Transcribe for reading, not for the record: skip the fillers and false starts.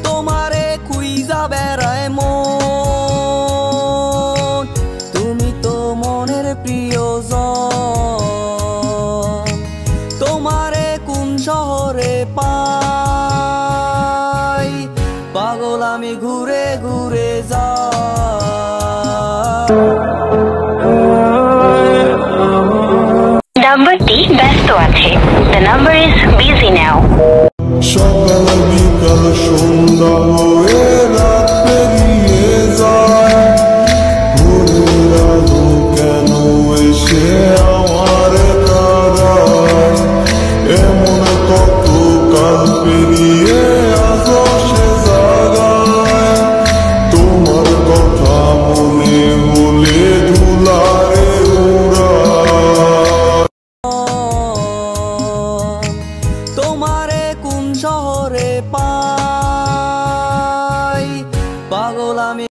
তোমারে খুইজা বেড়ায় মন, তুমি তো মনের প্রিয়জন। তোমারে কোন শহরে পাই, পাগল আমি ঘুরে ঘুরে যাই। নাম্বারটি ব্যস্ত আছে। The number is busy now. সকাল বিকাল সন্ধ্যা হয়ে রাত পেরিয়ে যায়, ভোরের আলো কেন এসে আমার কারায়, এমন কত কাল পেরিয়ে আসো সে জাগায়, তোমার কথা মনে হলে ধুলারে উড়ায়। তোমারে কোন শহরে পাই,